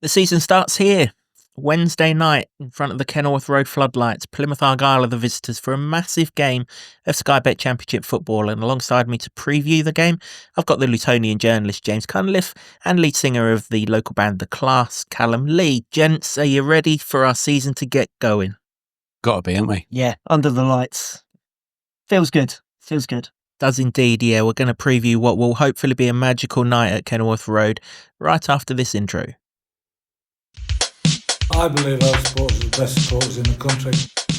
The season starts here. Wednesday night in front of the Kenilworth Road floodlights. Plymouth Argyle are the visitors for a massive game of Sky Bet Championship football, and alongside me to preview the game I've got the Lutonian journalist James Cunliffe and lead singer of the local band The Class, Callum Lee. Gents, are you ready for our season to get going? Gotta be, aren't we? Yeah, under the lights. Feels good. Does indeed, yeah. We're going to preview what will hopefully be a magical night at Kenilworth Road right after this intro. I believe our supporters are the best supporters in the country.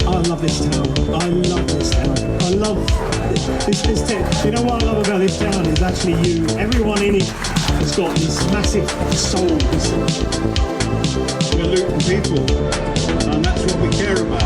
I love this town. I love this town. I love this town. You know what I love about this town is actually you. Everyone in it has got this massive soul. We're Luton people, and that's what we care about.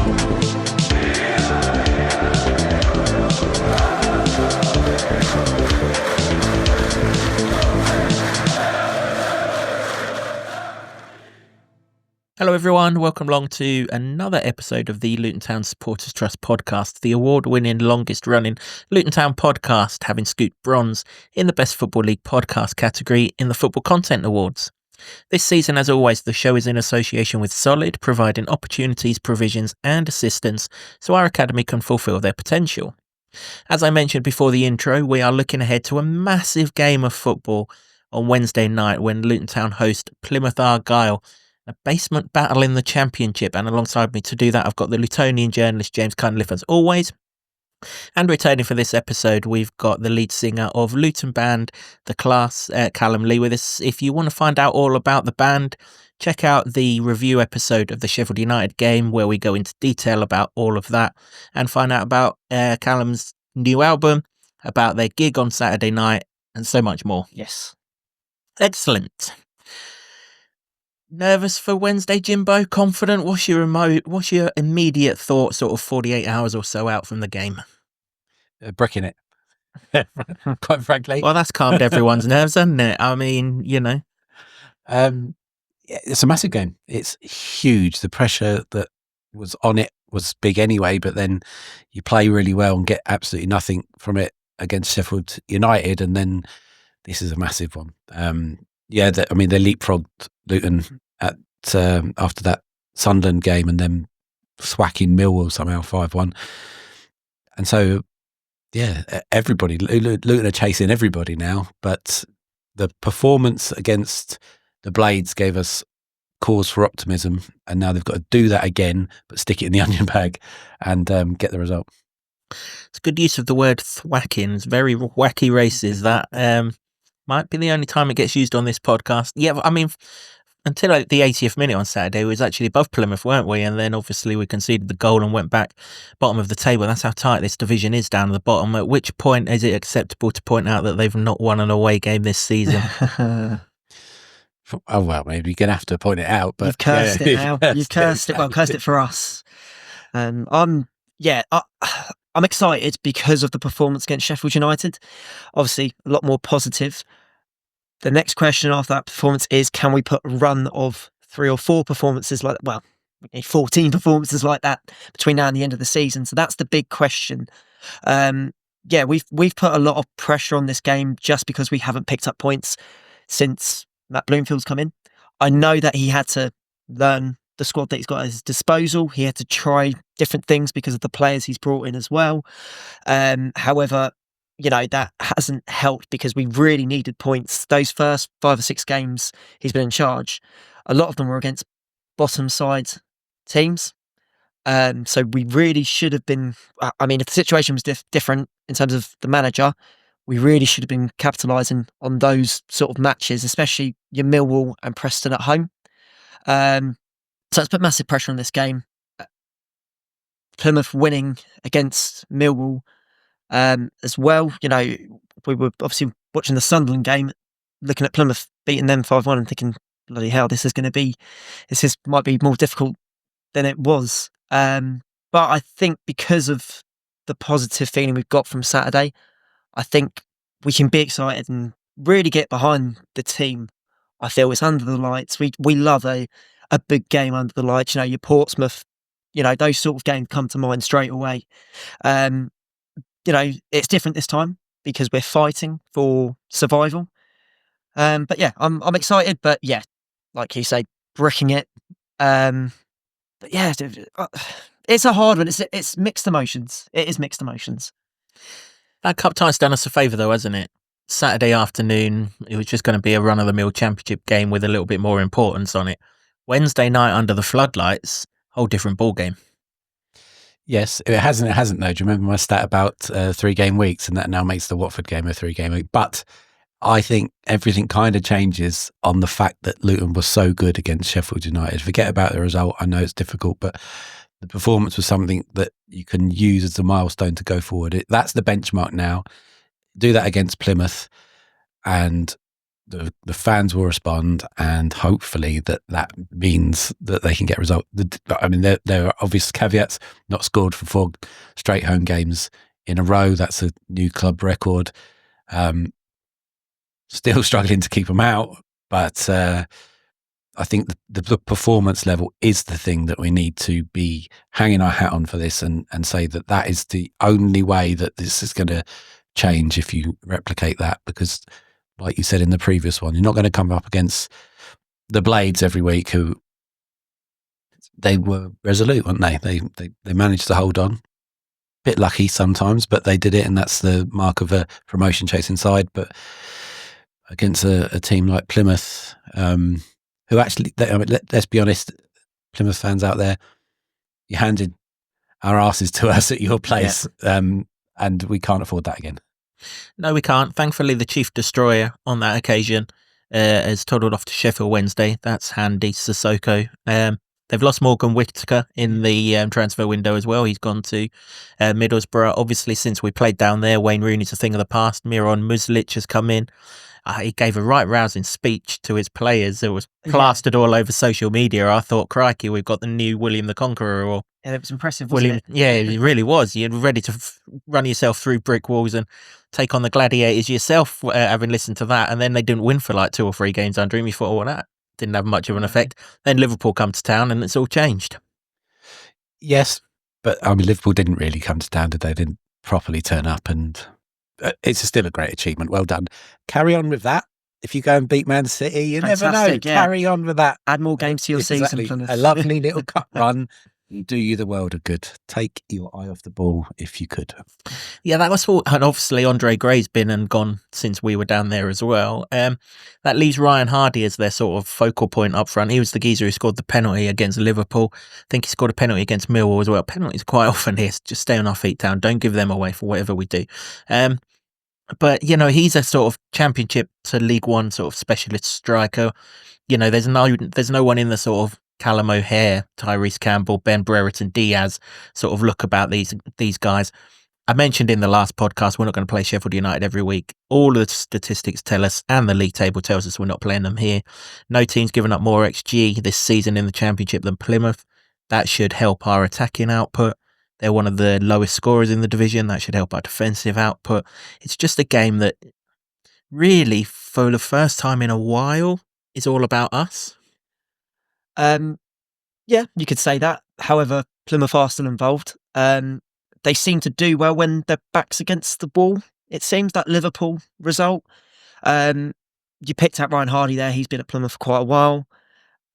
Hello everyone, welcome along to another episode of the Luton Town Supporters Trust podcast, the award-winning, longest-running Luton Town podcast, having scooped bronze in the Best Football League podcast category in the Football Content Awards. This season, as always, the show is in association with Solid, providing opportunities, provisions and assistance so our academy can fulfil their potential. As I mentioned before the intro, we are looking ahead to a massive game of football on Wednesday night when Luton Town host Plymouth Argyle, a basement battle in the Championship, and alongside me to do that I've got the Lutonian journalist James Cunliffe as always. And returning for this episode we've got the lead singer of Luton band The Class, Callum Lee, with us. If you want to find out all about the band, check out the review episode of the Sheffield United game where we go into detail about all of that and find out about Callum's new album, about their gig on Saturday night and so much more. Yes. Excellent. Nervous for Wednesday, Jimbo? Confident? What's your immediate thought, sort of 48 hours or so out from the game? Bricking it, quite frankly. Well, that's calmed everyone's nerves, hasn't it? I mean, you know. Yeah, it's a massive game. It's huge. The pressure that was on it was big anyway, but then you play really well and get absolutely nothing from it against Sheffield United, and then this is a massive one. They leapfrogged Luton at after that Sunderland game and then swacking Millwall somehow 5-1. And so, yeah, everybody, Luton are chasing everybody now, but the performance against the Blades gave us cause for optimism, and now they've got to do that again, but stick it in the onion bag and get the result. It's good use of the word thwacking. It's very wacky races, that. Might be the only time it gets used on this podcast. Yeah, I mean, until the 80th minute on Saturday, we was actually above Plymouth, weren't we? And then obviously we conceded the goal and went back bottom of the table. That's how tight this division is down at the bottom. At which point is it acceptable to point out that they've not won an away game this season? Oh, well, maybe you're going to have to point it out. But you've cursed it now. You've cursed it. Well, cursed it for us. I'm excited because of the performance against Sheffield United. Obviously, a lot more positive. The next question after that performance is, can we put a run of 3 or 4 performances like that? Well, we need 14 performances like that between now and the end of the season. So that's the big question. We've put a lot of pressure on this game just because we haven't picked up points since Matt Bloomfield's come in. I know that he had to learn the squad that he's got at his disposal. He had to try different things because of the players he's brought in as well. However, that hasn't helped because we really needed points. Those first 5 or 6 games he's been in charge, a lot of them were against bottom side teams. So we really should have been, if the situation was different in terms of the manager, we really should have been capitalising on those sort of matches, especially your Millwall and Preston at home. So it's put massive pressure on this game. Plymouth winning against Millwall as well. We were obviously watching the Sunderland game, looking at Plymouth beating them 5-1 and thinking, bloody hell, this might be more difficult than it was. But I think because of the positive feeling we've got from Saturday, I think we can be excited and really get behind the team. I feel it's under the lights. We love a big game under the lights. Your Portsmouth, those sort of games come to mind straight away. It's different this time because we're fighting for survival. But yeah, I'm excited. But yeah, like you say, bricking it. But yeah, it's a hard one. It's mixed emotions. It is mixed emotions. That cup tie's done us a favour though, hasn't it? Saturday afternoon, it was just going to be a run-of-the-mill championship game with a little bit more importance on it. Wednesday night under the floodlights, whole different ball game. Yes, it hasn't though. Do you remember my stat about 3-game weeks, and that now makes the Watford game a 3-game week? But I think everything kind of changes on the fact that Luton was so good against Sheffield United. Forget about the result. I know it's difficult, but the performance was something that you can use as a milestone to go forward. That's the benchmark now. Do that against Plymouth, and the fans will respond, and hopefully that means that they can get a result. I mean, there are obvious caveats. Not scored for 4 straight home games in a row. That's a new club record. Still struggling to keep them out, but I think the performance level is the thing that we need to be hanging our hat on for this, and say that is the only way that this is going to change if you replicate that. Because, like you said in the previous one, you're not going to come up against the Blades every week, who they were resolute, weren't they? They managed to hold on. Bit lucky sometimes, but they did it, and that's the mark of a promotion chasing side. But against a team like Plymouth, who actually, let's be honest, Plymouth fans out there, you handed our asses to us at your place, and we can't afford that again. No, we can't. Thankfully, the Chief Destroyer on that occasion has toddled off to Sheffield Wednesday. That's handy, Sissoko. They've lost Morgan Whittaker in the transfer window as well. He's gone to Middlesbrough. Obviously, since we played down there, Wayne Rooney's a thing of the past. Miron Muslic has come in. He gave a right rousing speech to his players. It was plastered all over social media. I thought, crikey, we've got the new William the Conqueror. Or yeah, it was impressive, wasn't it? Yeah, it really was. You're ready to run yourself through brick walls and take on the Gladiators yourself, having listened to that. And then they didn't win for like 2 or 3 games under him. You thought, well, that didn't have much of an effect. Then Liverpool come to town and it's all changed. Yes, but I mean, Liverpool didn't really come to town, did they? Didn't properly turn up, and it's still a great achievement. Well done. Carry on with that. If you go and beat Man City, you never know. Yeah. Carry on with that. Add more games to your season, Plymouth. A lovely little cup run. Do you the world of good. Take your eye off the ball if you could. Yeah, that was all. And obviously, Andre Gray's been and gone since we were down there as well. That leaves Ryan Hardy as their sort of focal point up front. He was the geezer who scored the penalty against Liverpool. I think he scored a penalty against Millwall as well. Penalties quite often here. Just stay on our feet down. Don't give them away for whatever we do. But, you know, he's a sort of Championship to League One sort of specialist striker. You know, there's no one in the sort of Callum O'Hare, Tyrese Campbell, Ben Brereton, Diaz sort of look about these guys. I mentioned in the last podcast, we're not going to play Sheffield United every week. All the statistics tell us, and the league table tells us, we're not playing them here. No team's given up more XG this season in the Championship than Plymouth. That should help our attacking output. They're one of the lowest scorers in the division. That should help our defensive output. It's just a game that really, for the first time in a while, is all about us. Yeah, you could say that. However, Plymouth are still involved. They seem to do well when their back's against the wall. It seems that Liverpool result. You picked out Ryan Hardy there. He's been at Plymouth for quite a while.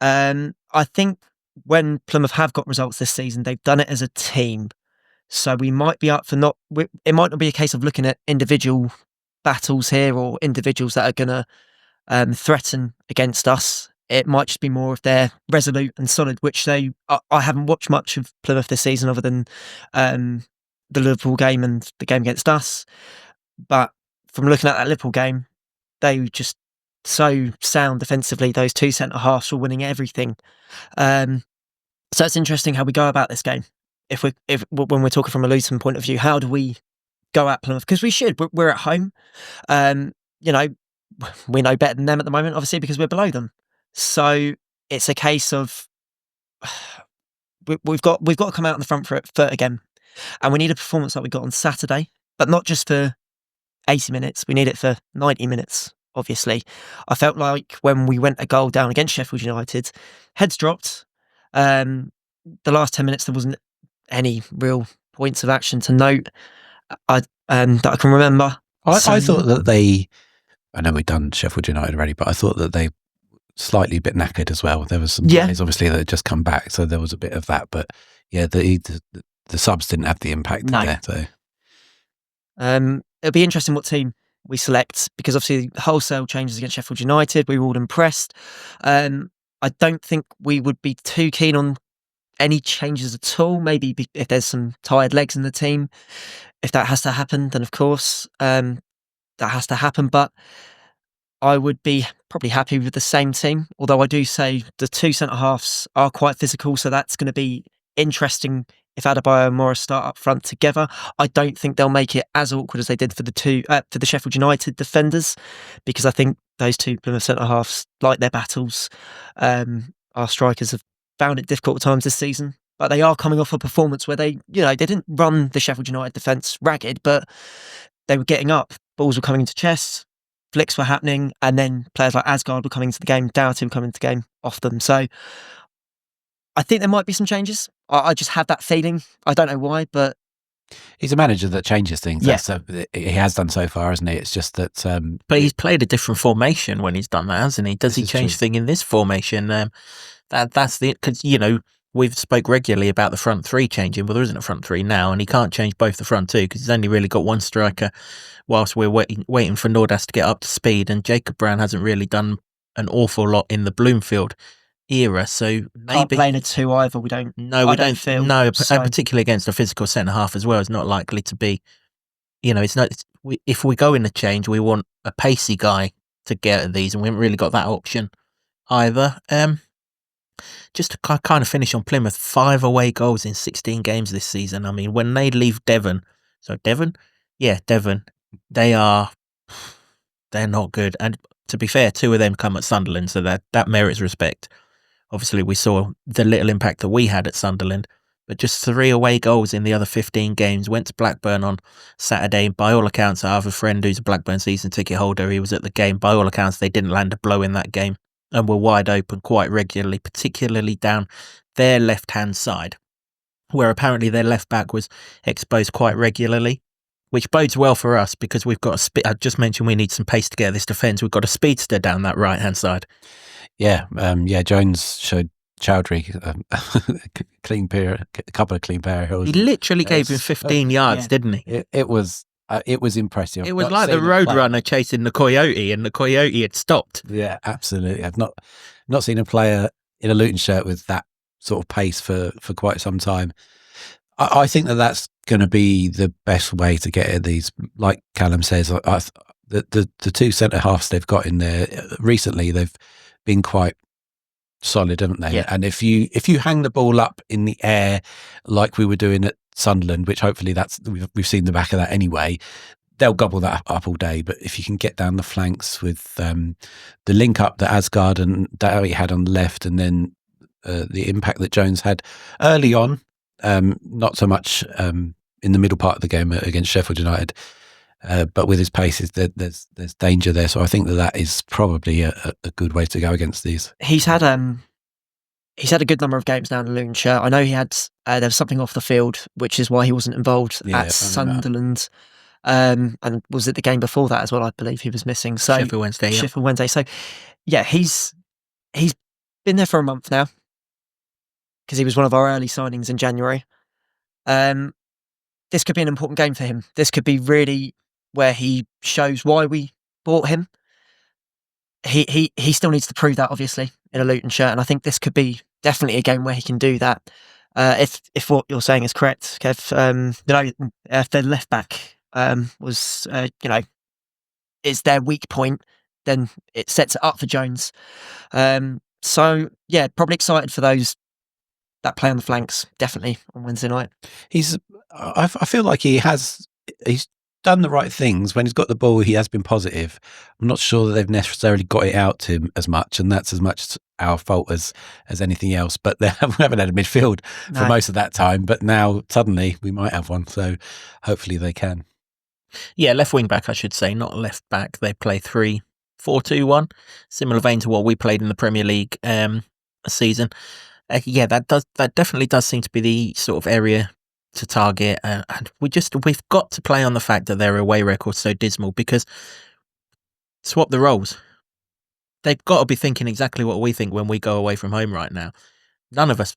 I think when Plymouth have got results this season, they've done it as a team. So we might be up for it might not be a case of looking at individual battles here or individuals that are going to threaten against us. It might just be more if they're resolute and solid, which I haven't watched much of Plymouth this season other than the Liverpool game and the game against us. But from looking at that Liverpool game, they were just so sound defensively. Those 2 centre-halves were winning everything. So it's interesting how we go about this game. When we're talking from a Luton point of view, how do we go at Plymouth? Because we should. We're at home. You know, we know better than them at the moment, obviously, because we're below them. So it's a case of we've got to come out on the front foot again, and we need a performance like we got on Saturday, but not just for 80 minutes. We need it for 90 minutes. Obviously, I felt like when we went a goal down against Sheffield United, heads dropped. The last 10 minutes there wasn't any real points of action to note that I can remember. I thought that I know we've done Sheffield United already, but I thought that they slightly a bit knackered as well. There was some players obviously that had just come back, so there was a bit of that. But yeah, the subs didn't have the impact there. So it'll be interesting what team we select, because obviously wholesale changes against Sheffield United, we were all impressed. I don't think we would be too keen on any changes at all. Maybe if there's some tired legs in the team, if that has to happen, then of course that has to happen. But I would be probably happy with the same team, although I do say the two centre-halves are quite physical, so that's going to be interesting if Adebayo and Morris start up front together. I don't think they'll make it as awkward as they did for the Sheffield United defenders, because I think those two Plymouth centre-halves like their battles. Our strikers have found it difficult at times this season, but they are coming off a performance where they didn't run the Sheffield United defence ragged, but they were getting up. Balls were coming into chests, flicks were happening, and then players like Asgard were coming into the game, Dougherty were coming into the game off them. So I think there might be some changes. I just have that feeling. I don't know why, but he's a manager that changes things. Yeah. He has done so far, hasn't he? It's just that. But he's played a different formation when he's done that, hasn't he? Does he change thing in this formation? That's because we've spoke regularly about the front three changing. Well, there isn't a front three now, and he can't change both the front two because he's only really got one striker. Whilst we're waiting for Nordas to get up to speed, and Jacob Brown hasn't really done an awful lot in the Bloomfield era, so maybe can't play in a two either. We don't. No, we don't feel. No, particularly against a physical centre half as well, is not likely to be. It's not. If we go in a change, we want a pacey guy to get at these, and we haven't really got that option either. Just to kind of finish on Plymouth, 5 away goals in 16 games this season. I mean, when they leave Devon, they're not good. And to be fair, 2 of them come at Sunderland, so that merits respect. Obviously, we saw the little impact that we had at Sunderland, but just 3 away goals in the other 15 games. Went to Blackburn on Saturday. By all accounts, I have a friend who's a Blackburn season ticket holder. He was at the game. By all accounts, they didn't land a blow in that game and were wide open quite regularly, particularly down their left-hand side, where apparently their left back was exposed quite regularly, which bodes well for us because we've got I just mentioned we need some pace to get this defence. We've got a speedster down that right-hand side. Yeah, Jones showed Chowdhury a couple of clean pair hills. He literally gave him 15 yards, didn't he? It was impressive. It was like the Roadrunner chasing the Coyote, and the Coyote had stopped. Yeah, absolutely. I've not seen a player in a Luton shirt with that sort of pace for quite some time. I think that's going to be the best way to get at these. Like Callum says, the 2 centre halves they've got in there recently, they've been quite solid, haven't they? Yeah. And if you hang the ball up in the air like we were doing at Sunderland, which hopefully we've seen the back of that anyway, they'll gobble that up all day. But if you can get down the flanks with the link up that Asgard and Dowie had on the left, and then the impact that Jones had early on, not so much in the middle part of the game against Sheffield United, but with his paces, there's danger there. So I think that is probably a good way to go against these. He's had a good number of games now in the Luton shirt. I know he had there was something off the field, which is why he wasn't involved at Sunderland. And was it the game before that as well? I believe he was missing. So Sheffield Wednesday. Yeah. Sheffield Wednesday. So yeah, he's been there for a month now because he was one of our early signings in January. This could be an important game for him. This could be really where he shows why we bought him. He still needs to prove that, obviously, in a Luton shirt, and I think this could be definitely a game where he can do that. If what you're saying is correct, Kev, if their left back was is their weak point, then it sets it up for Jones. So yeah, probably excited for those that play on the flanks, definitely on Wednesday night. I feel like he's done the right things. When he's got the ball, he has been positive. I'm not sure that they've necessarily got it out to him as much, and that's as much our fault as anything else. But we haven't had a midfield for most of that time, but now suddenly we might have one, so hopefully they can. Yeah, left wing back, I should say, not left back. They play 3-4-2-1, similar vein to what we played in the Premier League season. That definitely does seem to be the sort of area to target, and we've got to play on the fact that their away record's so dismal, because swap the roles. they've got to be thinking exactly what we think when we go away from home right now. None of us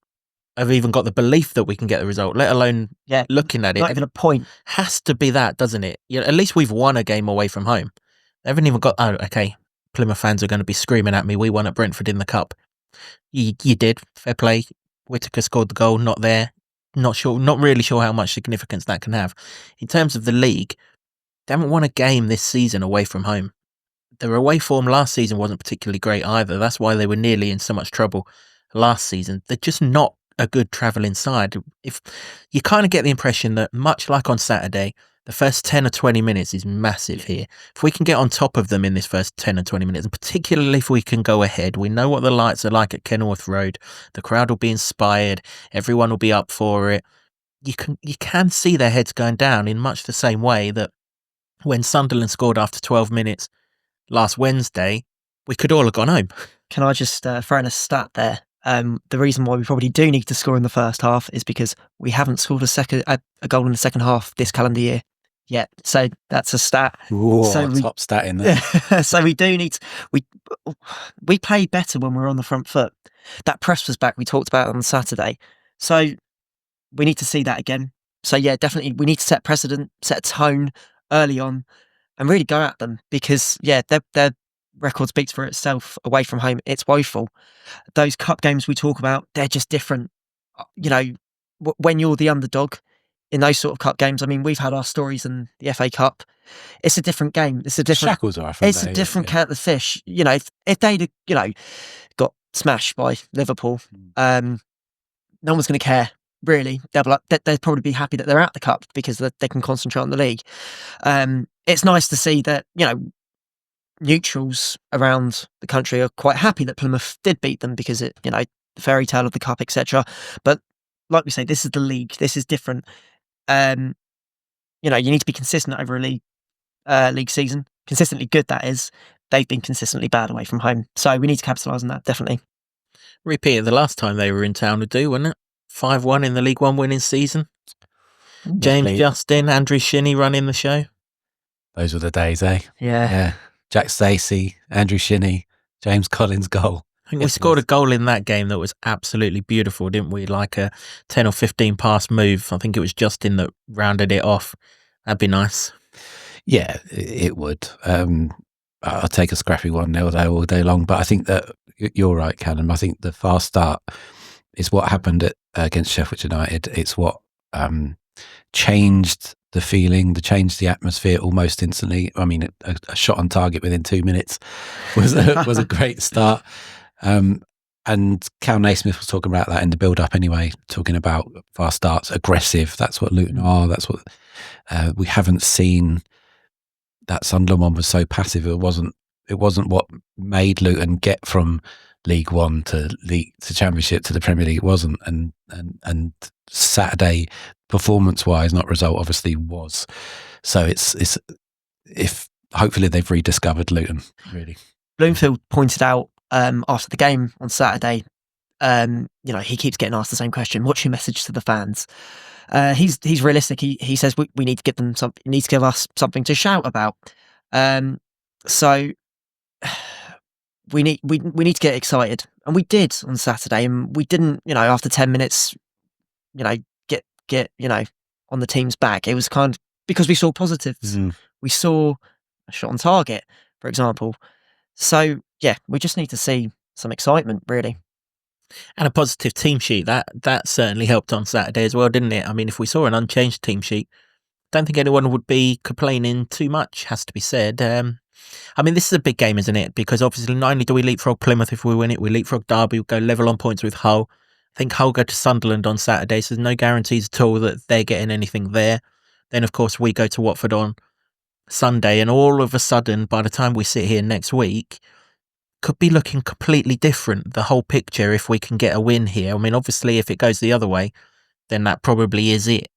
have even got the belief that we can get the result, let alone looking at it. Not even a point. Has to be that, doesn't it? At least we've won a game away from home. They haven't even got, Plymouth fans are going to be screaming at me, we won at Brentford in the Cup. You did. Fair play. Whittaker scored the goal, not there. Not really sure how much significance that can have. In terms of the league, they haven't won a game this season away from home. Their away form last season wasn't particularly great either. That's why they were nearly in so much trouble last season. They're just not a good travelling side. If you kind of get the impression that, much like on Saturday, the first 10 or 20 minutes is massive here. If we can get on top of them in this first 10 or 20 minutes, and particularly if we can go ahead, we know what the lights are like at Kenilworth Road. The crowd will be inspired. Everyone will be up for it. You can see their heads going down in much the same way that when Sunderland scored after 12 minutes last Wednesday, we could all have gone home. Can I just throw in a stat there? The reason why we probably do need to score in the first half is because we haven't scored a goal in the second half this calendar year yet. So that's a stat. Whoa, so top stat in there. So we do need to, we played better when we were on the front foot. That press was back. We talked about it on Saturday. So we need to see that again. So yeah, definitely we need to set precedent, set a tone early on, and really go at them because their record speaks for itself away from home. It's woeful. Those cup games we talk about, they're just different. When you're the underdog in those sort of cup games, I mean, we've had our stories in the FA Cup. It's a different game. It's a different. Shackles are. It's a different cat of fish. If they'd got smashed by Liverpool, no one's going to care. Really, they'd probably be happy that they're out the cup because they can concentrate on the league. It's nice to see that neutrals around the country are quite happy that Plymouth did beat them because the fairy tale of the cup, etc. But like we say, this is the league. This is different. You need to be consistent over a league season. Consistently good, that is. They've been consistently bad away from home, so we need to capitalise on that. Definitely. Repeat the last time they were in town would do, wouldn't it? 5-1 in the League One winning season. James Justin, Andrew Shinnie running the show. Those were the days, eh? Yeah. Jack Stacey, Andrew Shinnie, James Collins goal. I think we scored a goal in that game that was absolutely beautiful, didn't we? Like a 10 or 15 pass move. I think it was Justin that rounded it off. That'd be nice. Yeah, it would. I'll take a scrappy 1-0 all day long, but I think that you're right, Callum. I think the fast start is what happened against Sheffield United. It's what changed the feeling, changed the atmosphere almost instantly. I mean, a shot on target within 2 minutes was a great start. And Cal Naismith was talking about that in the build-up anyway, talking about fast starts, aggressive. That's what Luton are. That's what we haven't seen. That Sunderland one was so passive. It wasn't what made Luton get from League One to Championship to the Premier League. It wasn't, and Saturday, performance-wise, not result, obviously was. So it's if hopefully they've rediscovered Luton. Really, Bloomfield pointed out after the game on Saturday. He keeps getting asked the same question. What's your message to the fans? He's realistic. He says we need to give them something. Need to give us something to shout about. So we need to get excited, and we did on Saturday. And we didn't, after 10 minutes, get on the team's back. It was kind of because we saw positives. We saw a shot on target, for example. So yeah, we just need to see some excitement, really. And a positive team sheet. That certainly helped on Saturday as well, didn't it? I mean, if we saw an unchanged team sheet, don't think anyone would be complaining too much, has to be said. I mean, this is a big game, isn't it? Because obviously not only do we leapfrog Plymouth if we win it, we leapfrog Derby, we'll go level on points with Hull. I think Hull go to Sunderland on Saturday, so there's no guarantees at all that they're getting anything there. Then, of course, we go to Watford on Sunday, and all of a sudden, by the time we sit here next week, could be looking completely different, the whole picture, if we can get a win here. I mean, obviously, if it goes the other way, then that probably is it.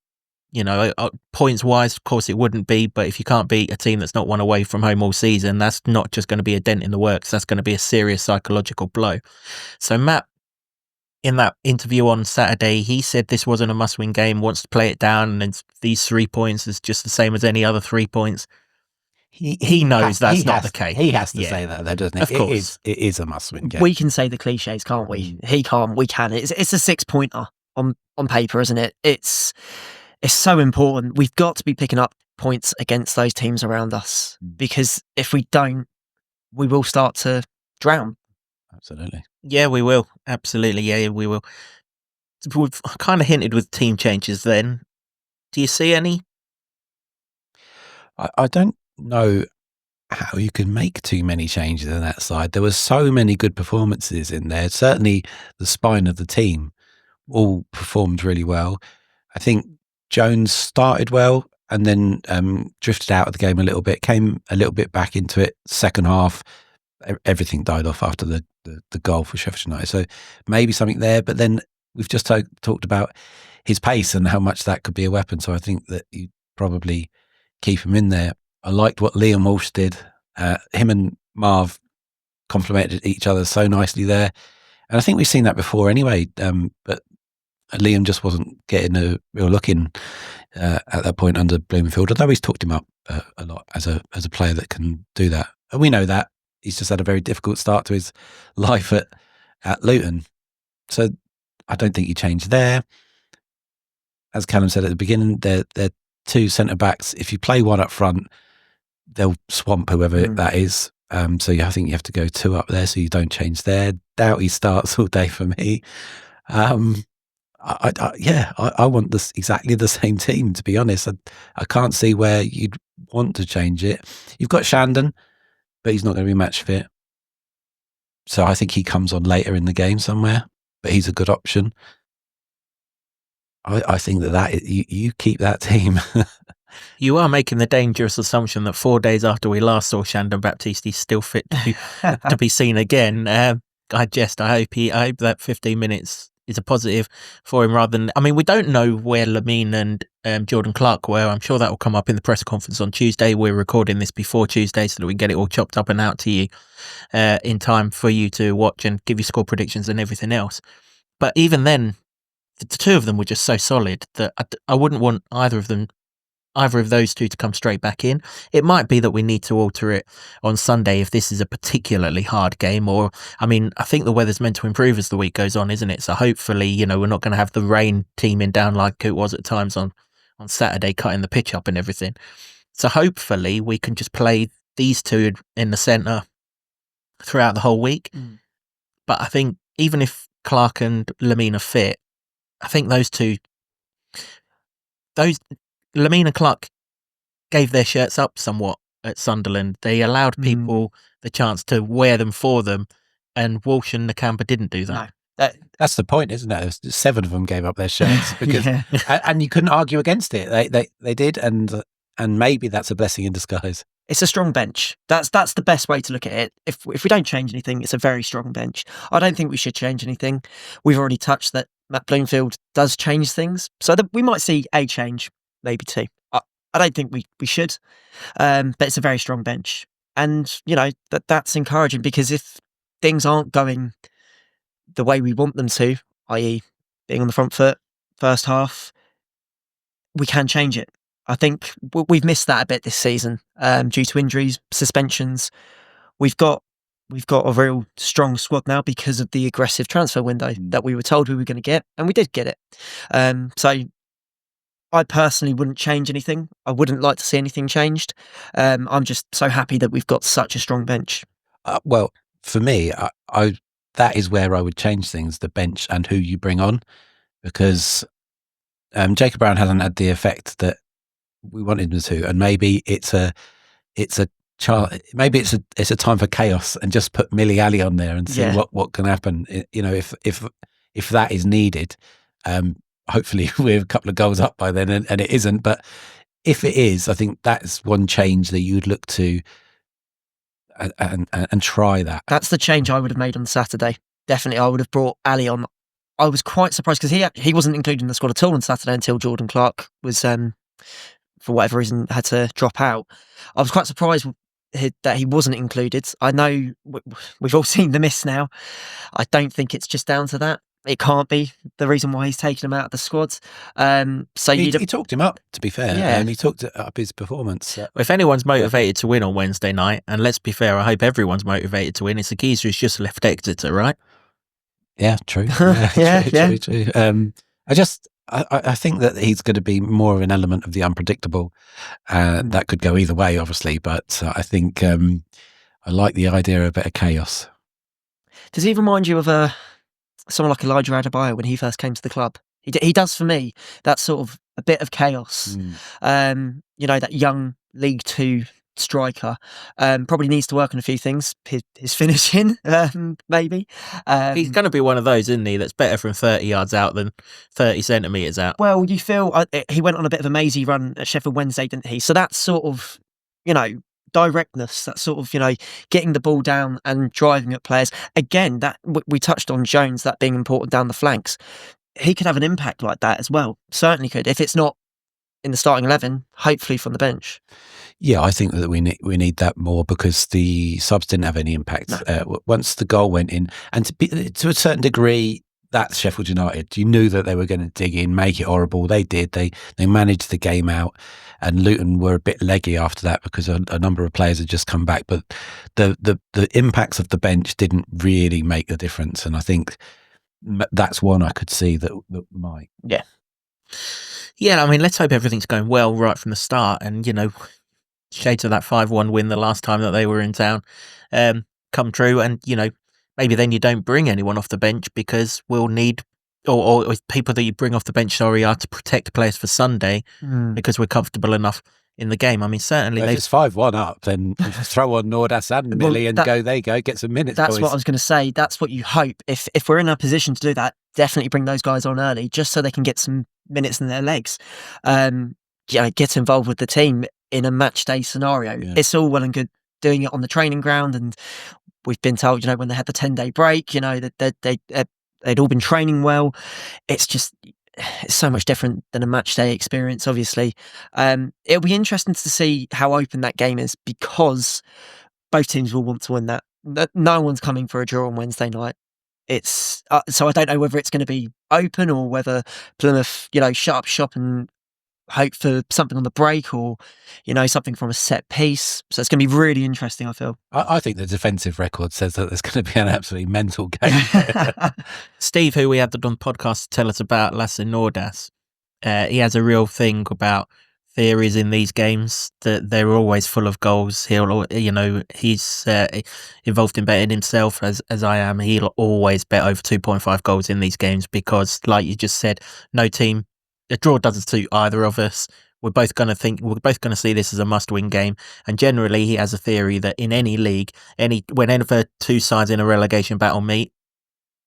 Points-wise, of course, it wouldn't be, but if you can't beat a team that's not won away from home all season, that's not just going to be a dent in the works. That's going to be a serious psychological blow. So Matt, in that interview on Saturday, he said this wasn't a must-win game, wants to play it down, and these 3 points is just the same as any other 3 points. he knows that's not the case. He has to Yeah. say that, though, doesn't he? Of course. It is a must-win game. We can say the cliches, can't we? He can't, we can. It's a 6-pointer on paper, isn't it? It's so important. We've got to be picking up points against those teams around us, because if we don't, we will start to drown. Absolutely. Yeah, we will. Absolutely. Yeah, we will. We've kind of hinted with team changes then. Do you see any? I don't know how you can make too many changes on that side. There were so many good performances in there. Certainly the spine of the team all performed really well. I think Jones started well and then drifted out of the game a little bit, came a little bit back into it. Second half, everything died off after the goal for Sheffield United. So maybe something there. But then we've just talked about his pace and how much that could be a weapon. So I think that you probably keep him in there. I liked what Liam Walsh did. Him and Marv complemented each other so nicely there. And I think we've seen that before anyway. But Liam just wasn't getting a real look in at that point under Bloomfield, although he's talked him up a lot as a player that can do that. And we know that. He's just had a very difficult start to his life at Luton. So I don't think you change there. As Callum said at the beginning, they're two centre-backs. If you play one up front, they'll swamp whoever that is. So I think you have to go two up there so you don't change there. Doughty starts all day for me. I want this exactly the same team, to be honest. I can't see where you'd want to change it. You've got Shandon, but he's not going to be match fit. So I think he comes on later in the game somewhere, but he's a good option. I think that you keep that team. You are making the dangerous assumption that 4 days after we last saw Shandon Baptiste, he's still fit to be seen again. I hope that 15 minutes is a positive for him rather than... I mean, we don't know where Lamine and Jordan Clark were. I'm sure that will come up in the press conference on Tuesday. We're recording this before Tuesday so that we can get it all chopped up and out to you in time for you to watch and give you score predictions and everything else. But even then, the two of them were just so solid that I wouldn't want either of those two to come straight back in. It might be that we need to alter it on Sunday if this is a particularly hard game, or, I mean, I think the weather's meant to improve as the week goes on, isn't it? So hopefully, we're not going to have the rain teeming down like it was at times on Saturday, cutting the pitch up and everything. So hopefully we can just play these two in the centre throughout the whole week. But I think even if Clark and Lamine are fit, I think Lamine and Clark gave their shirts up somewhat at Sunderland. They allowed people the chance to wear them for them, and Walsh and Nakamba didn't do that. No, that's the point, isn't it? 7 of them gave up their shirts because, and you couldn't argue against it. They did, and maybe that's a blessing in disguise. It's a strong bench. That's the best way to look at it. If we don't change anything, it's a very strong bench. I don't think we should change anything. We've already touched that Matt Bloomfield does change things, so that we might see a change, maybe 2. I don't think we should, but it's a very strong bench, and that's encouraging, because if things aren't going the way we want them to, i.e. being on the front foot first half, we can change it. I think we've missed that a bit this season due to injuries, suspensions. We've got a real strong squad now because of the aggressive transfer window that we were told we were going to get, and we did get it. So I personally wouldn't change anything. I wouldn't like to see anything changed. I'm just so happy that we've got such a strong bench. Well, for me, I that is where I would change things, the bench and who you bring on, because Jacob Brown hasn't had the effect that we wanted him to, and maybe it's a time for chaos, and just put Millie Ali on there and see what can happen. If that is needed, hopefully we're a couple of goals up by then, and it isn't. But if it is, I think that's one change that you'd look to and try that. That's the change I would have made on Saturday. Definitely, I would have brought Ali on. I was quite surprised because he wasn't included in the squad at all on Saturday until Jordan Clark was, for whatever reason, had to drop out. I was quite surprised that he wasn't included. I know we've all seen the miss now. I don't think it's just down to that. it can't be the reason why he's taken him out of the squad. So he talked him up, to be fair. Yeah. He talked up his performance. If anyone's motivated to win on Wednesday night, and let's be fair, I hope everyone's motivated to win, it's the geezer who's just left Exeter, right? Yeah, true. True. I think that he's going to be more of an element of the unpredictable. That could go either way, obviously, but I think I like the idea of a bit of chaos. Does he remind you of someone like Elijah Adebayo when he first came to the club? He does for me. That sort of a bit of chaos. That young League Two striker probably needs to work on a few things. His finishing, maybe. He's going to be one of those, isn't he? That's better from 30 yards out than 30 centimetres out. Well, you feel he went on a bit of a mazy run at Sheffield Wednesday, didn't he? So that's sort of, directness, that sort of, getting the ball down and driving at players. Again, that we touched on Jones, that being important down the flanks. He could have an impact like that as well. Certainly could. If it's not in the starting 11, hopefully from the bench. Yeah, I think that we need that more because the subs didn't have any impact. No. Once the goal went in, and to a certain degree, that's Sheffield United. You knew that they were going to dig in, make it horrible. They did. They managed the game out, and Luton were a bit leggy after that because a number of players had just come back. But the impacts of the bench didn't really make a difference, and I think that's one I could see that might. Yeah. Yeah, I mean, let's hope everything's going well right from the start, and shades of that 5-1 win the last time that they were in town come true, and maybe then you don't bring anyone off the bench because we'll need or people that you bring off the bench are to protect players for Sunday because we're comfortable enough in the game. I mean, certainly if it's 5-1 up, then throw on Nordas and Millie and get some minutes. That's boys. what I was going to say. That's what you hope. If we're in a position to do that, definitely bring those guys on early just so they can get some minutes in their legs. Get involved with the team in a match day scenario. Yeah. It's all well and good doing it on the training ground, and we've been told, when they had the 10-day break, that they'd all been training well. It's so much different than a match day experience, obviously. It'll be interesting to see how open that game is because both teams will want to win that. No one's coming for a draw on Wednesday night. It's so I don't know whether it's going to be open or whether Plymouth, shut up shop and hope for something on the break or, something from a set piece. So it's going to be really interesting, I feel. I think the defensive record says that there's going to be an absolutely mental game. Steve, who we had on the podcast to tell us about Lasse Nordas, he has a real thing about theories in these games that they're always full of goals. He's involved in betting himself as I am. He'll always bet over 2.5 goals in these games because, like you just said, no team. A draw doesn't suit either of us. We're both going to see this as a must-win game. And generally, he has a theory that in any league, whenever two sides in a relegation battle meet,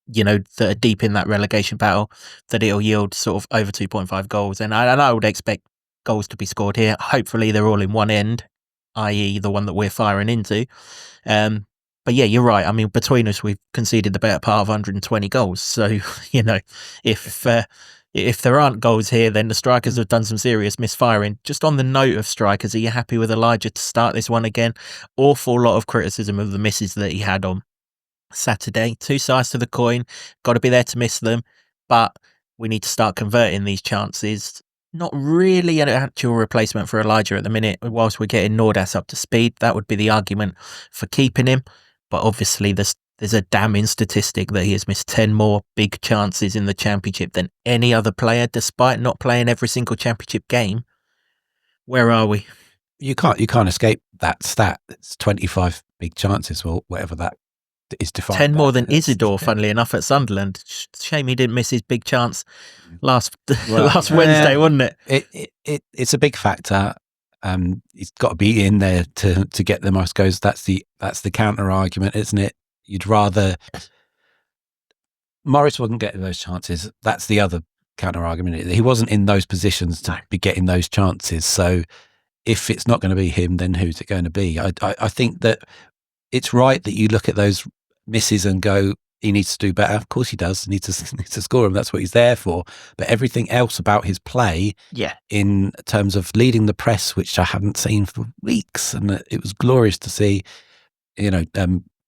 that are deep in that relegation battle, that it'll yield sort of over 2.5 goals. And I would expect goals to be scored here. Hopefully, they're all in one end, i.e. the one that we're firing into. But yeah, you're right. I mean, between us, we've conceded the better part of 120 goals. So, if there aren't goals here, then the strikers have done some serious misfiring. Just on the note of strikers, are you happy with Elijah to start this one again? Awful lot of criticism of the misses that he had on Saturday. Two sides to the coin. Got to be there to miss them. But we need to start converting these chances. Not really an actual replacement for Elijah at the minute. Whilst we're getting Nordas up to speed, that would be the argument for keeping him. But obviously, there's a damning statistic that he has missed 10 more big chances in the Championship than any other player, despite not playing every single Championship game. Where are we? You can't escape that stat. It's 25 big chances, or whatever that is defined. 10 more than Isidore, funnily enough, at Sunderland. Shame he didn't miss his big chance last Wednesday, wasn't it? It's a big factor. He's got to be in there to get the most goals. That's the counter argument, isn't it? You'd rather Morris wasn't getting those chances. That's the other counter argument. He wasn't in those positions to be getting those chances. So if it's not going to be him, then who's it going to be? I think that it's right that you look at those misses and go, he needs to do better. Of course he does. He needs to score them. That's what he's there for. But everything else about his play, in terms of leading the press, which I haven't seen for weeks, and it was glorious to see,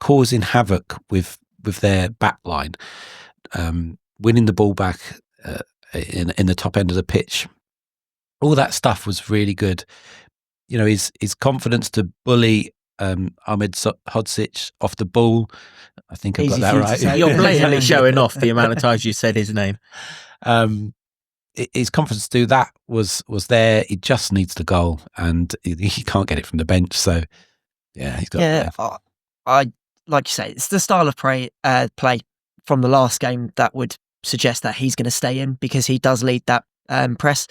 causing havoc with their back line. winning the ball back in the top end of the pitch. All that stuff was really good. You know, his confidence to bully Ahmed Hodzic off the ball. I think I got Easy that for you to right. say. You're blatantly showing off the amount of times you said his name. His confidence to do that was there. He just needs the goal, and he can't get it from the bench. So, yeah, he's got. Yeah, I like you say, it's the style of play from the last game that would suggest that he's going to stay in because he does lead that press.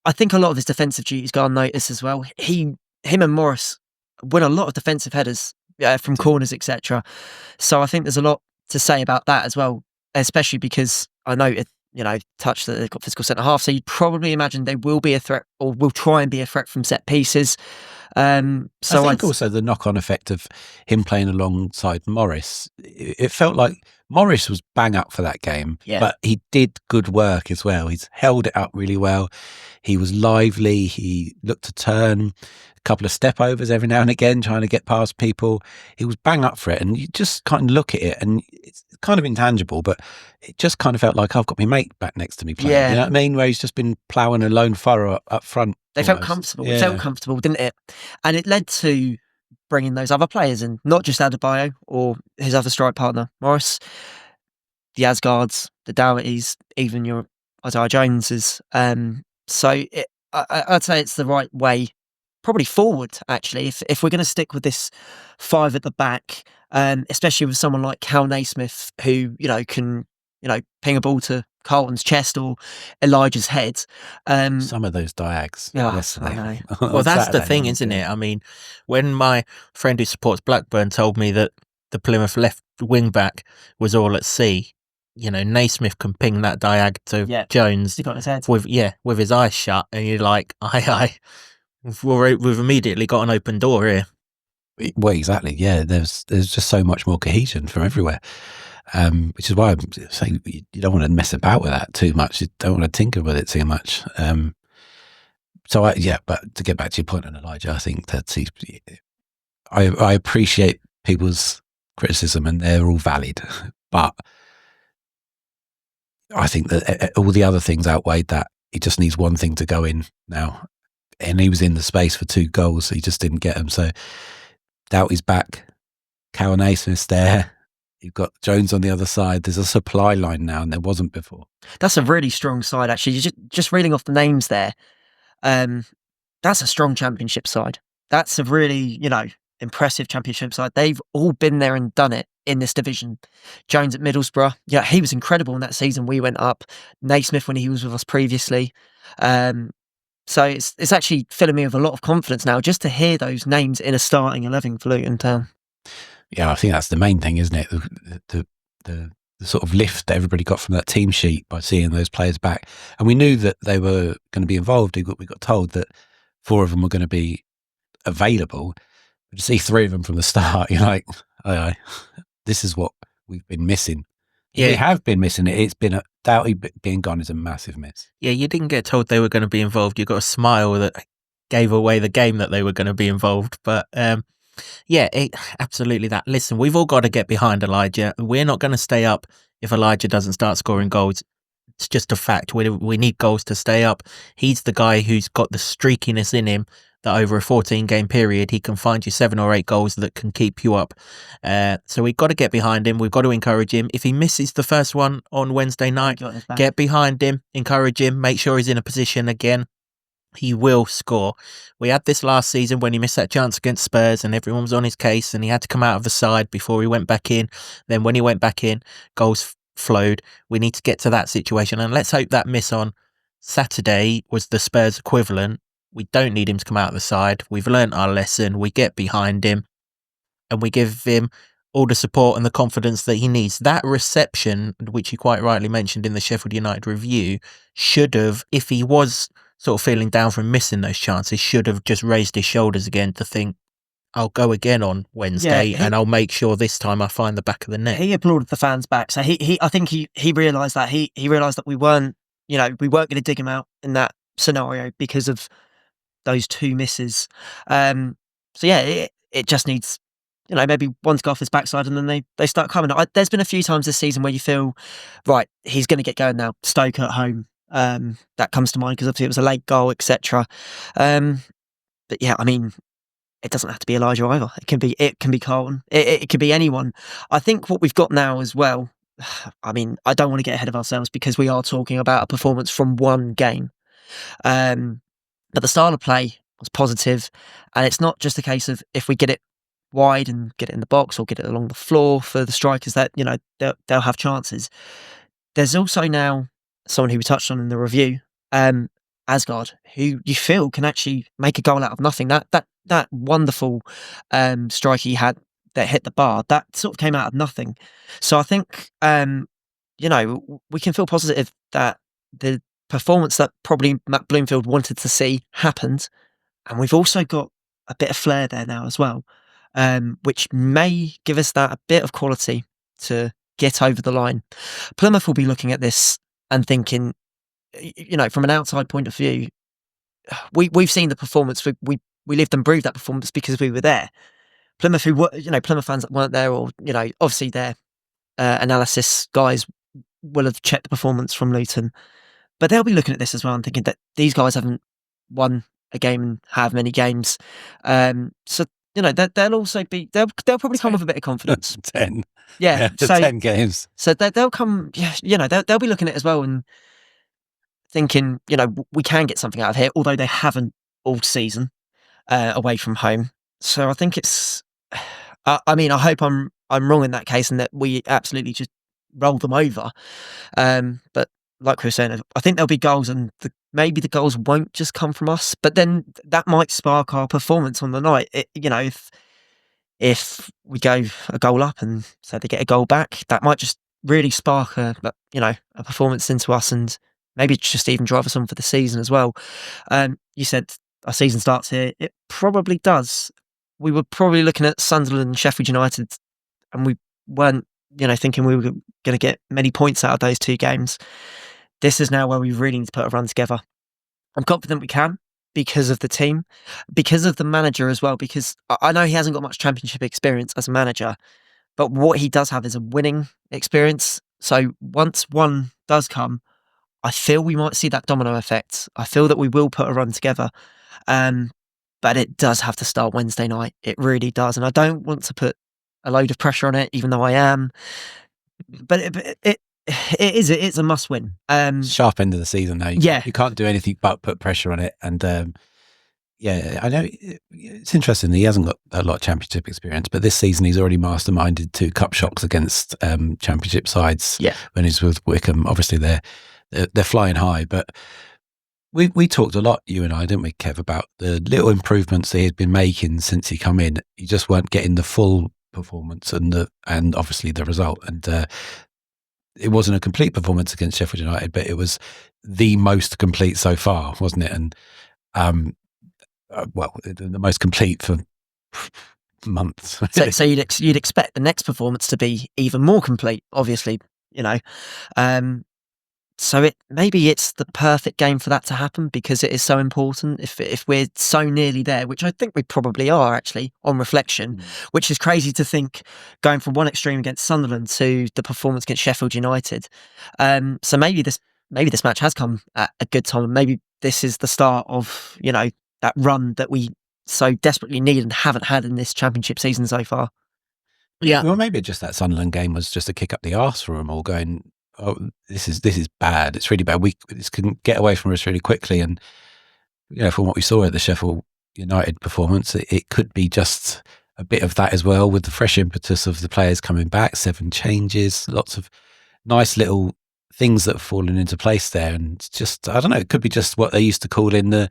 I think a lot of his defensive duties go unnoticed as well. Him and Morris win a lot of defensive headers from corners, etc. So I think there's a lot to say about that as well, especially because I know touch that they've got physical centre half. So you'd probably imagine they will be a threat or will try and be a threat from set pieces. So I think also the knock-on effect of him playing alongside Morris, it felt like Morris was bang up for that game, but he did good work as well. He's held it up really well. He was lively. He looked to turn, a couple of step overs every now and again, trying to get past people. He was bang up for it, and you just kind of look at it, and it's kind of intangible, but it just kind of felt like I've got my mate back next to me playing. Yeah. You know what I mean? Where he's just been ploughing a lone furrow up front. They felt comfortable. It felt comfortable, didn't it? And it led to bringing those other players in, not just Adebayo or his other strike partner, Morris, the Asgards, the Doughertys, even your Isaiah Joneses. So I'd say it's the right way, probably forward, actually, if we're going to stick with this five at the back, especially with someone like Cal Naismith, who, can, ping a ball to Carlton's chest or Elijah's head. Some of those diags. Yes, I know. Well, that's the thing, isn't it? I mean, when my friend who supports Blackburn told me that the Plymouth left wing back was all at sea, Naismith can ping that diag to Jones He got his head. with his eyes shut, and you're like, aye. We've immediately got an open door here. Well, exactly. Yeah, there's just so much more cohesion from everywhere, which is why I'm saying you don't want to mess about with that too much. You don't want to tinker with it too much. But to get back to your point on Elijah, I think that I appreciate people's criticism, and they're all valid, but I think that all the other things outweighed that. He just needs one thing to go in now, and he was in the space for 2 goals, so he just didn't get them. So Doughty's back, Cal Naismith's there. You've got Jones on the other side. There's a supply line now, and there wasn't before. That's a really strong side, actually. Just reading off the names there. That's a strong championship side. That's a really, impressive championship side. They've all been there and done it in this division. Jones at Middlesbrough. Yeah, he was incredible in that season. We went up. Naismith when he was with us previously. So it's actually filling me with a lot of confidence now just to hear those names in a starting 11 for Luton Town. Yeah, I think that's the main thing, isn't it? The sort of lift that everybody got from that team sheet by seeing those players back. And we knew that they were going to be involved. We got told that 4 of them were going to be available. But to see 3 of them from the start, you're like, aye, this is what we've been missing. Yeah. We have been missing it. It's been Doughty being gone is a massive miss. Yeah, you didn't get told they were going to be involved. You got a smile that gave away the game that they were going to be involved. But absolutely that. Listen, we've all got to get behind Elijah. We're not going to stay up if Elijah doesn't start scoring goals. It's just a fact. We need goals to stay up. He's the guy who's got the streakiness in him that over a 14-game period, he can find you 7 or 8 goals that can keep you up. So we've got to get behind him. We've got to encourage him. If he misses the first one on Wednesday night, get behind him, encourage him, make sure he's in a position again. He will score. We had this last season when he missed that chance against Spurs and everyone was on his case and he had to come out of the side before he went back in. Then when he went back in, goals flowed. We need to get to that situation, and let's hope that miss on Saturday was the Spurs equivalent. We don't need him to come out of the side. We've learnt our lesson. We get behind him and we give him all the support and the confidence that he needs. That reception, which you quite rightly mentioned in the Sheffield United review, should have, if he was sort of feeling down from missing those chances, should have just raised his shoulders again to think, I'll go again on Wednesday and I'll make sure this time I find the back of the net. He applauded the fans back. So I think he realised that. He realised that we weren't going to dig him out in that scenario because of those 2 misses. It just needs maybe one to go off his backside and then they start coming. There's been a few times this season where you feel, right, he's going to get going now. Stoke at home. That comes to mind because obviously it was a late goal, etc. But yeah, I mean, it doesn't have to be Elijah either. It can be Carlton. It could be anyone. I think what we've got now as well, I mean, I don't want to get ahead of ourselves because we are talking about a performance from one game. But the style of play was positive, and it's not just a case of if we get it wide and get it in the box or get it along the floor for the strikers that, they'll have chances. There's also now someone who we touched on in the review, Asgard, who you feel can actually make a goal out of nothing. That wonderful strike he had that hit the bar, that sort of came out of nothing. So I think, we can feel positive that the performance that probably Matt Bloomfield wanted to see happened. And we've also got a bit of flair there now as well, which may give us that a bit of quality to get over the line. Plymouth will be looking at this and thinking, from an outside point of view, we've seen the performance. We lived and breathed that performance because we were there. Plymouth, Plymouth fans that weren't there, or obviously their analysis guys will have checked the performance from Luton, but they'll be looking at this as well and thinking that these guys haven't won a game and have many games. So they'll also be they'll probably come with a bit of confidence. 10, yeah. So 10 games. So they'll come. Yeah, they'll be looking at it as well and thinking, we can get something out of here, although they haven't all season away from home. So I think it's. I mean, I hope I'm wrong in that case, and that we absolutely just roll them over. But like we were saying, I think there'll be goals, and maybe the goals won't just come from us. But then that might spark our performance on the night. If we go a goal up and so they get a goal back, that might just really spark a performance into us, and maybe just even drive us on for the season as well. You said our season starts here. It probably does. We were probably looking at Sunderland and Sheffield United, and we weren't, thinking we were going to get many points out of those two games. This is now where we really need to put a run together. I'm confident we can because of the team, because of the manager as well, because I know he hasn't got much championship experience as a manager, but what he does have is a winning experience. So once one does come, I feel we might see that domino effect. I feel that we will put a run together. But it does have to start Wednesday night. It really does. And I don't want to put a load of pressure on it, even though I am. But it's a must win. Sharp end of the season now. You can't do anything but put pressure on it. And I know it's interesting. He hasn't got a lot of championship experience, but this season he's already masterminded 2 cup shocks against championship sides. Yeah. When he's with Wickham, obviously they're flying high, but. We talked a lot, you and I, didn't we, Kev, about the little improvements that he'd been making since he come in. You just weren't getting the full performance and obviously the result. And it wasn't a complete performance against Sheffield United, but it was the most complete so far, wasn't it? And the most complete for months. So you'd expect the next performance to be even more complete, obviously, So maybe it's the perfect game for that to happen because it is so important. If we're so nearly there, which I think we probably are actually on reflection, which is crazy to think going from one extreme against Sunderland to the performance against Sheffield United. So maybe this match has come at a good time, and maybe this is the start of that run that we so desperately need and haven't had in this championship season so far. Yeah. Well, maybe just that Sunderland game was just a kick up the arse for them all, going, oh, this is bad. It's really bad. This can get away from us really quickly. And from what we saw at the Sheffield United performance, it could be just a bit of that as well, with the fresh impetus of the players coming back. 7 changes, lots of nice little things that have fallen into place there. And just, I don't know, it could be just what they used to call in the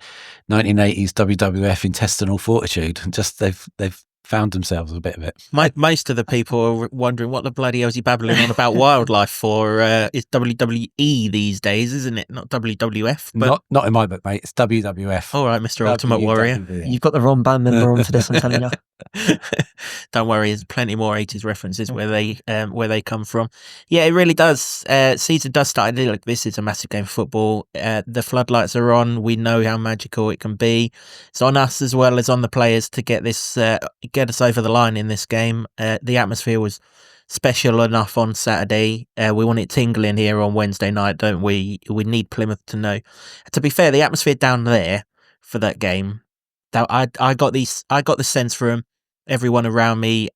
1980s WWF intestinal fortitude. Just they've found themselves a bit of it. Most of the people are wondering what the bloody hell is he babbling on about wildlife for. It's WWE these days, isn't it? Not WWF. But... Not in my book, mate. It's WWF. All right, Mr. Ultimate Warrior. You've got the wrong band member on for this, I'm telling you. Don't worry, there's plenty more 80s references where they come from. Yeah, it really does. Season does start. Look, this is a massive game of football. The floodlights are on. We know how magical it can be. It's on us as well as on the players to get this get us over the line in this game. The atmosphere was special enough on Saturday. We want it tingling here on Wednesday night, don't we? We need Plymouth to know. To be fair, the atmosphere down there for that game, that I got the sense from everyone around me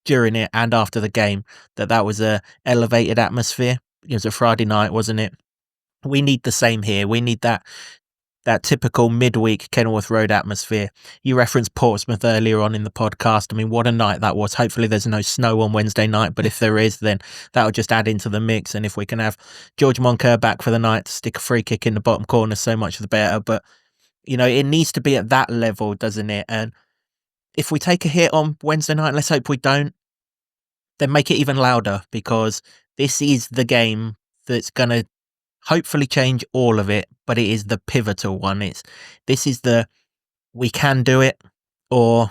during it and after the game that was a elevated atmosphere. It was a Friday night, wasn't it? We need the same here. We need that typical midweek Kenilworth Road atmosphere. You referenced Portsmouth earlier on in the podcast. I mean, what a night that was. Hopefully there's no snow on Wednesday night, but if there is, then that'll just add into the mix. And if we can have George Moncur back for the night to stick a free kick in the bottom corner, so much the better. But, you know, it needs to be at that level, doesn't it? And if we take a hit on Wednesday night, let's hope we don't, then make it even louder, because this is the game that's going to hopefully change all of it, but it is the pivotal one. This is the we can do it, or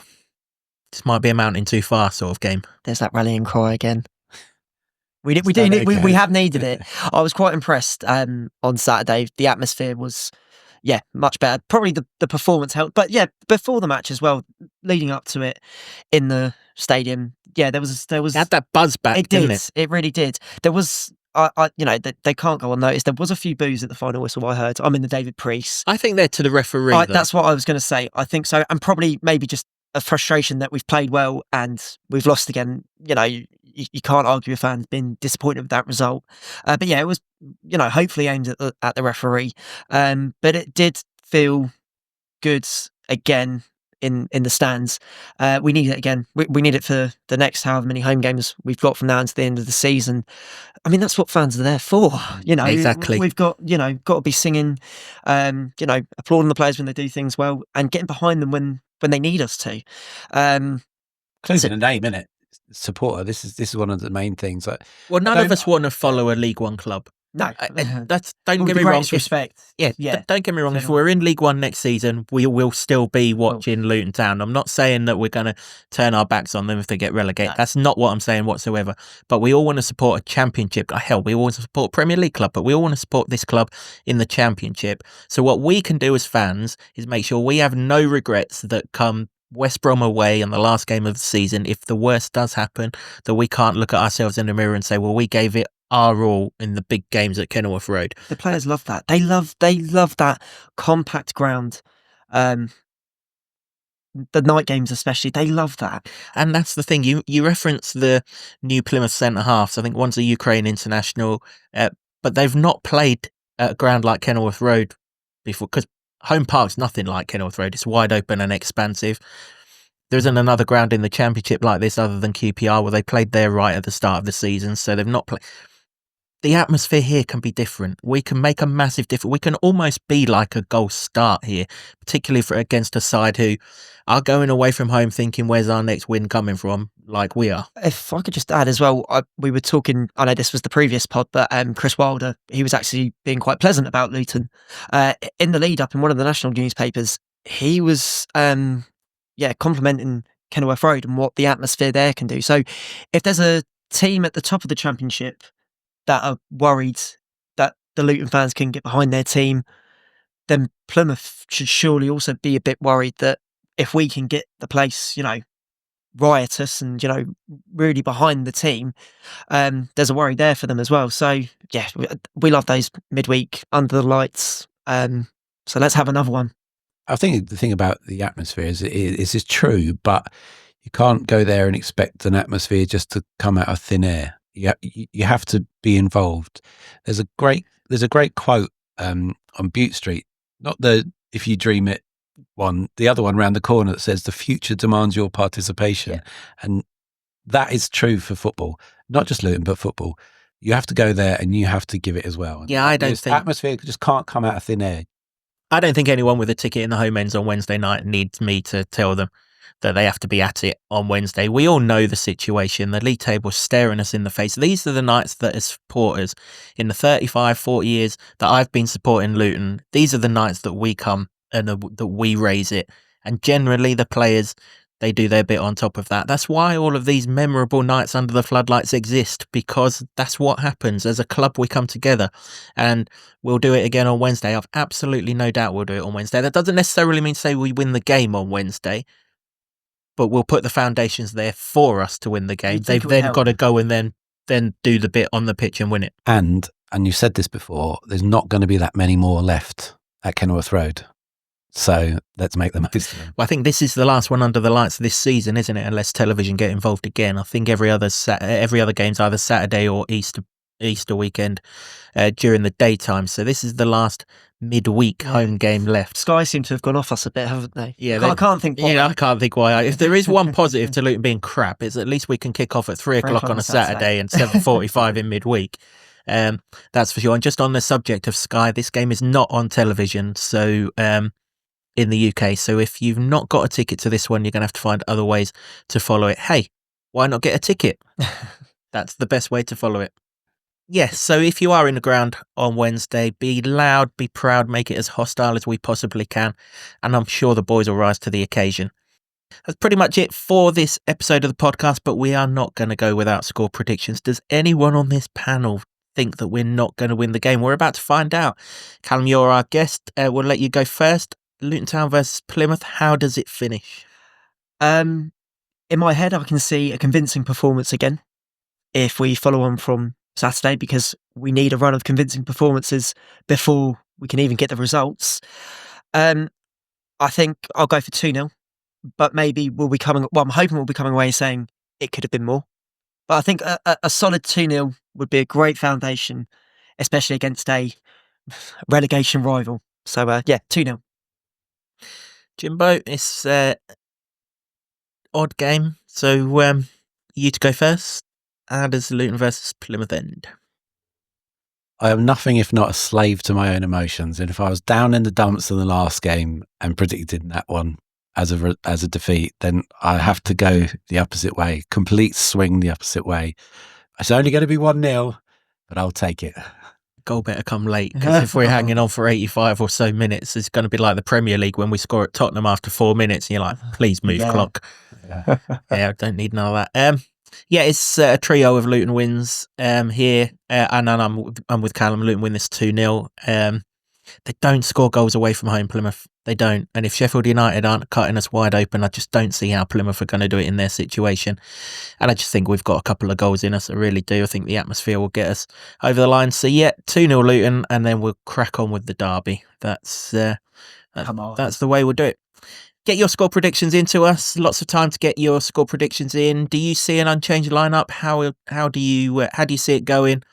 this might be a mountain too far sort of game. There's that rallying cry again. We have needed it. I was quite impressed on Saturday. The atmosphere was, much better. Probably the performance helped, but before the match as well, leading up to it in the stadium, there was it had that buzz back. Didn't it? It really did. There was. They can't go unnoticed. There was a few boos at the final whistle I heard. I'm in the David Priest. I think they're to the referee. That's what I was going to say. I think so. And probably maybe just a frustration that we've played well and we've lost again. You know, you can't argue with fans being disappointed with that result. But it was, hopefully aimed at the referee. But it did feel good again in the stands. We need it again. We need it for the next however many home games we've got from now until the end of the season. I mean, that's what fans are there for. Exactly. We've got to be singing, applauding the players when they do things well and getting behind them when they need us to. Closing a name, innit? Supporter. This is one of the main things. None of us want to follow a League One club. No, don't get me wrong. Respect. Don't get me wrong. If we're in League One next season, we will still be watching Luton Town. I'm not saying that we're going to turn our backs on them if they get relegated. No. That's not what I'm saying whatsoever. But we all want to support a Championship. Hell, we all want to support a Premier League club, but we all want to support this club in the Championship. So what we can do as fans is make sure we have no regrets that come West Brom away in the last game of the season. If the worst does happen, that we can't look at ourselves in the mirror and say, well, we gave it our all in the big games at Kenilworth Road. The players love that. They love that compact ground. The night games especially, they love that. And that's the thing. You reference the new Plymouth centre halves. I think one's a Ukraine international, but they've not played at a ground like Kenilworth Road before, because Home Park's nothing like Kenilworth Road. It's wide open and expansive. There isn't another ground in the Championship like this other than QPR, where they played there right at the start of the season, so they've not played. The atmosphere here can be different. We can make a massive difference. We can almost be like a goal start here, particularly against a side who are going away from home thinking, where's our next win coming from, like we are. If I could just add as well, we were talking, I know this was the previous pod, but Chris Wilder, he was actually being quite pleasant about Luton. In the lead up in one of the national newspapers, he was complimenting Kenilworth Road and what the atmosphere there can do. So if there's a team at the top of the Championship that are worried that the Luton fans can get behind their team, then Plymouth should surely also be a bit worried that if we can get the place, riotous and, really behind the team, there's a worry there for them as well. So, we love those midweek under the lights. So let's have another one. I think the thing about the atmosphere is it's true, but you can't go there and expect an atmosphere just to come out of thin air. You have to be involved. There's a great quote on Butte Street, not the "If you dream it" one, the other one around the corner that says "The future demands your participation," and that is true for football, not just Luton but football. You have to go there and you have to give it as well. Yeah, I don't think atmosphere just can't come out of thin air. I don't think anyone with a ticket in the home ends on Wednesday night needs me to tell them that they have to be at it on Wednesday. We all know the situation. The league table's staring us in the face. These are the nights that as supporters, in the 35, 40 years that I've been supporting Luton, these are the nights that we come and that we raise it. And generally the players, they do their bit on top of that. That's why all of these memorable nights under the floodlights exist, because that's what happens. As a club, we come together, and we'll do it again on Wednesday. I've absolutely no doubt we'll do it on Wednesday. That doesn't necessarily mean to say we win the game on Wednesday, but we'll put the foundations there for us to win the game. You'd think They've it would then help. got to go and then do the bit on the pitch and win it. And you said this before, there's not going to be that many more left at Kenilworth Road. So let's make the most of them. Well, I think this is the last one under the lights this season, isn't it? Unless television get involved again. I think every other game's either Saturday or Easter weekend during the daytime. So this is the last midweek home game left. Sky seem to have gone off us a bit, haven't they? Yeah, I can't think. Yeah, I can't think why. If there is one positive to Luton being crap, it's at least we can kick off at 3 o'clock on a Saturday and 7:45 in midweek. That's for sure. And just on the subject of Sky, this game is not on television. So in the UK. So if you've not got a ticket to this one, you're going to have to find other ways to follow it. Hey, why not get a ticket? That's the best way to follow it. Yes, so if you are in the ground on Wednesday, be loud, be proud, make it as hostile as we possibly can, and I'm sure the boys will rise to the occasion. That's pretty much it for this episode of the podcast, but we are not going to go without score predictions. Does anyone on this panel think that we're not going to win the game? We're about to find out. Callum, you're our guest. We'll let you go first. Luton Town versus Plymouth, how does it finish? In my head, I can see a convincing performance again if we follow on from Saturday, because we need a run of convincing performances before we can even get the results. I think I'll go for 2-0, but maybe I'm hoping we'll be coming away saying it could have been more. But I think a solid 2-0 would be a great foundation, especially against a relegation rival. So, 2-0. Jimbo, it's odd game. So you to go first. How does Luton versus Plymouth end? I am nothing if not a slave to my own emotions. And if I was down in the dumps in the last game and predicted that one as a defeat, then I have to go the opposite way, complete swing the opposite way. It's only going to be 1-0, but I'll take it. Goal better come late, because if we're hanging on for 85 or so minutes, it's going to be like the Premier League when we score at Tottenham after 4 minutes and you're like, please move clock. Yeah, I don't need none of that. It's a trio of Luton wins here, and I'm with Callum. Luton win this 2-0. They don't score goals away from home, Plymouth. They don't. And if Sheffield United aren't cutting us wide open, I just don't see how Plymouth are going to do it in their situation. And I just think we've got a couple of goals in us. I really do. I think the atmosphere will get us over the line. So, 2-0 Luton, and then we'll crack on with the derby. That's the way we'll do it. Get your score predictions into us. Lots of time to get your score predictions in. Do you see an unchanged lineup? How do you see it going?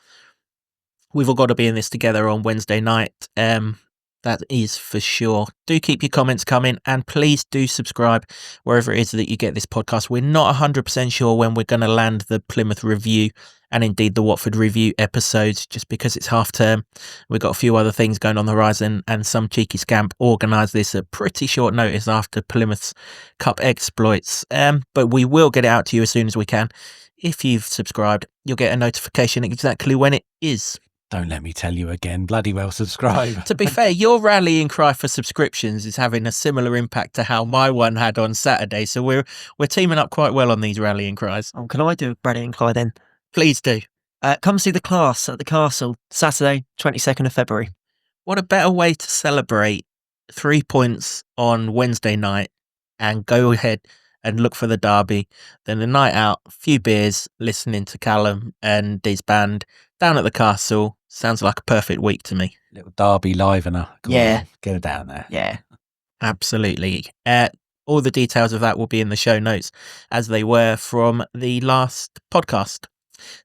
We've all got to be in this together on Wednesday night. That is for sure. Do keep your comments coming, and please do subscribe wherever it is that you get this podcast. We're not 100% sure when we're going to land the Plymouth review and indeed the Watford review episodes, just because it's half term. We've got a few other things going on the horizon, and some cheeky scamp organised this at pretty short notice after Plymouth's Cup exploits. But we will get it out to you as soon as we can. If you've subscribed, you'll get a notification exactly when it is. Don't let me tell you again. Bloody well subscribe. To be fair, your rallying cry for subscriptions is having a similar impact to how my one had on Saturday. So we're teaming up quite well on these rallying cries. Oh, can I do a rallying cry then? Please do. Come see the class at the castle, Saturday, 22nd of February. What a better way to celebrate 3 points on Wednesday night and go ahead and look for the derby than a night out, a few beers, listening to Callum and his band down at the castle. Sounds like a perfect week to me. Little derby livener. Yeah. Get it down there. Yeah. Absolutely. All the details of that will be in the show notes, as they were from the last podcast.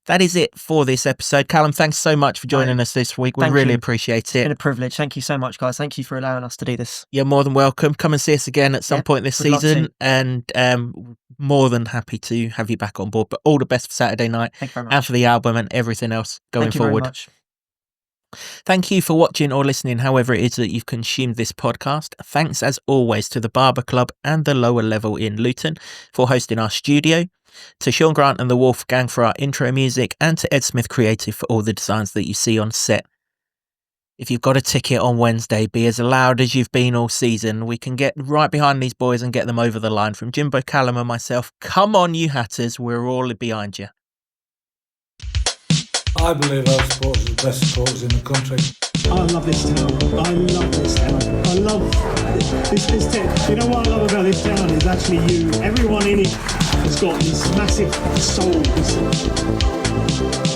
That is it for this episode. Callum, thanks so much for joining us this week. We really appreciate It's been a privilege. Thank you so much, guys. Thank you for allowing us to do this. You're more than welcome. Come and see us again at some point this season, and more than happy to have you back on board. But all the best for Saturday night. Thank you very much. And for the album and everything else going forward. Very much. Thank you for watching or listening, however it is that you've consumed this podcast. Thanks, as always, to the Barber Club and the Lower Level in Luton for hosting our studio, to Sean Grant and the Wolf Gang for our intro music, and to Ed Smith Creative for all the designs that you see on set. If you've got a ticket on Wednesday, be as loud as you've been all season. We can get right behind these boys and get them over the line. From Jimbo, Callum and myself, come on you Hatters, we're all behind you. I believe our supporters are the best supporters in the country. I love this town. I love this town. I love this town. You know what I love about this town is actually you. Everyone in it has got this massive soul.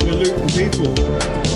We're Luton people.